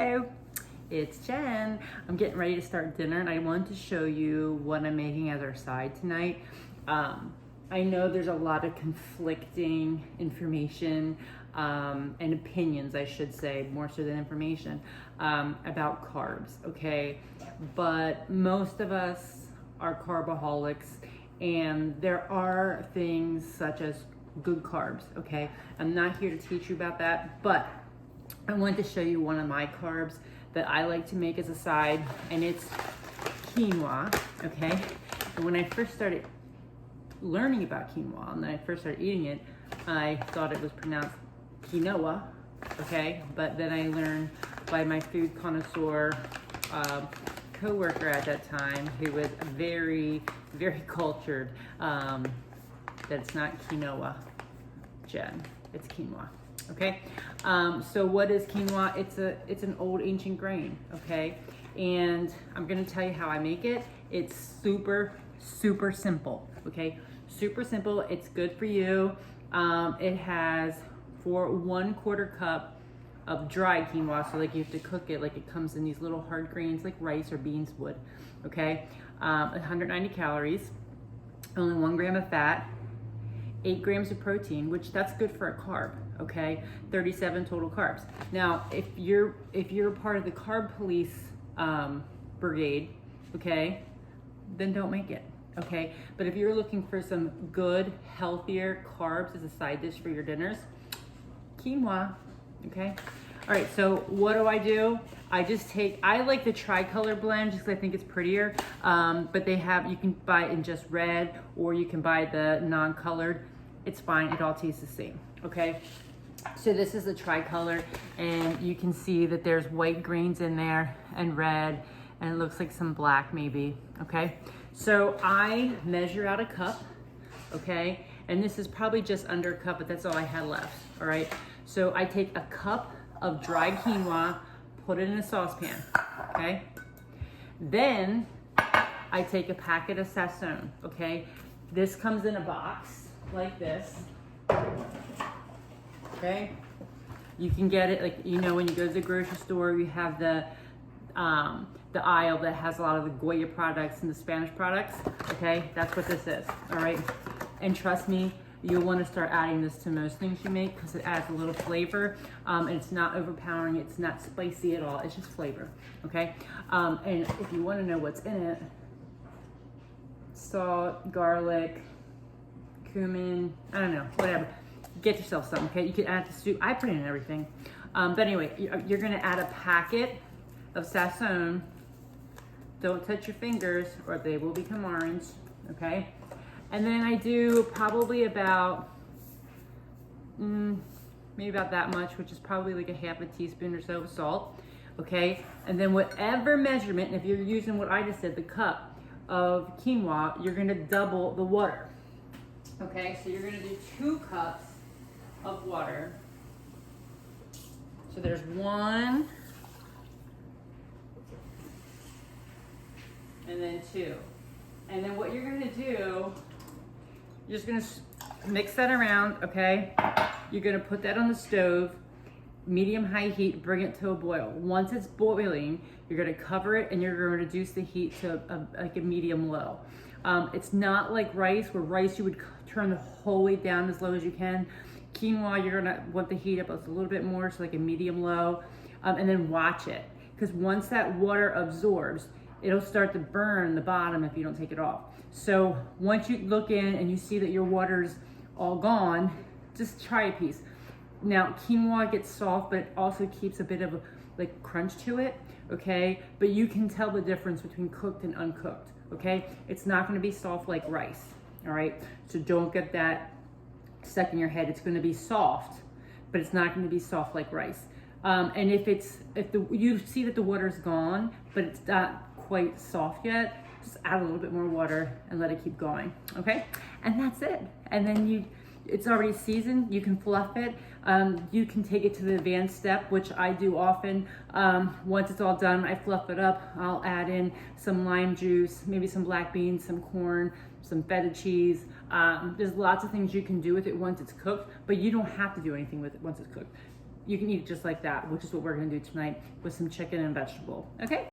Hello, it's Jen. I'm getting ready to start dinner and I wanted to show you what I'm making as our side tonight. I know there's a lot of conflicting information and opinions, I should say, more so than information, about carbs, okay? But most of us are carbaholics, and there are things such as good carbs, okay? I'm not here to teach you about that, but I wanted to show you one of my carbs that I like to make as a side, and it's quinoa, okay? And when I first started learning about quinoa, and then I first started eating it, I thought it was pronounced quinoa, okay? But then I learned by my food connoisseur co-worker at that time, who was very, very cultured, that it's not quinoa, Jen, it's quinoa. Okay, so what is quinoa? It's an old ancient grain, okay? And I'm gonna tell you how I make it. It's super simple, okay? Super simple, it's good for you. It has for 1/4 cup of dry quinoa, so like you have to cook it like it comes in these little hard grains like rice or beans would, okay? 190 calories, only 1 gram of fat, 8 grams of protein, which that's good for a carb, okay? 37 total carbs. Now, if you're part of the carb police brigade, okay, then don't make it, okay? But if you're looking for some good, healthier carbs as a side dish for your dinners, quinoa, okay? All right, so what do? I like the tricolor blend just because I think it's prettier, but you can buy it in just red, or you can buy the non-colored. It's fine, it all tastes the same, okay? So this is the tricolor, and you can see that there's white grains in there and red, and it looks like some black maybe, okay? So I measure out a cup, okay? And this is probably just under a cup, but that's all I had left, all right? So I take a cup of dried quinoa, put it in a saucepan, okay? Then I take a packet of sazon, okay? This comes in a box like this, okay? You can get it, like, you know, when you go to the grocery store, you have the aisle that has a lot of the Goya products and the Spanish products, okay? That's what this is, all right? And trust me, you'll want to start adding this to most things you make because it adds a little flavor, and it's not overpowering, it's not spicy at all, it's just flavor, okay? And if you want to know what's in it, salt, garlic, cumin, I don't know, whatever. Get yourself some, okay? You can add to soup. I put in everything. But anyway, you're gonna add a packet of sazon. Don't touch your fingers or they will become orange, okay? And then I do probably about, maybe about that much, which is probably like a half a teaspoon or so of salt, okay? And then whatever measurement, and if you're using what I just said, the cup of quinoa, you're gonna double the water. Okay, so you're gonna do 2 cups of water. So there's 1, and then 2. And then what you're gonna do, you're just gonna mix that around, okay? You're gonna put that on the stove, medium-high heat, bring it to a boil. Once it's boiling, you're gonna cover it and you're gonna reduce the heat to like a medium-low. It's not like rice, where rice you would turn the whole way down as low as you can. Quinoa, you're gonna want the heat up a little bit more, so like a medium-low, and then watch it. Because once that water absorbs, it'll start to burn the bottom if you don't take it off. So once you look in and you see that your water's all gone, just try a piece. Now, quinoa gets soft, but it also keeps a bit of a like crunch to it, okay? But you can tell the difference between cooked and uncooked, okay? It's not gonna be soft like rice, all right? So don't get that stuck in your head. It's gonna be soft, but it's not gonna be soft like rice. And if you see that the water's gone, but it's not quite soft yet, just add a little bit more water and let it keep going, okay? And that's it. And then it's already seasoned, you can fluff it. You can take it to the advanced step, which I do often. Once it's all done, I fluff it up. I'll add in some lime juice, maybe some black beans, some corn, some feta cheese. There's lots of things you can do with it once it's cooked, but you don't have to do anything with it once it's cooked. you can eat it just like that, which is what we're gonna do tonight with some chicken and vegetable. Okay?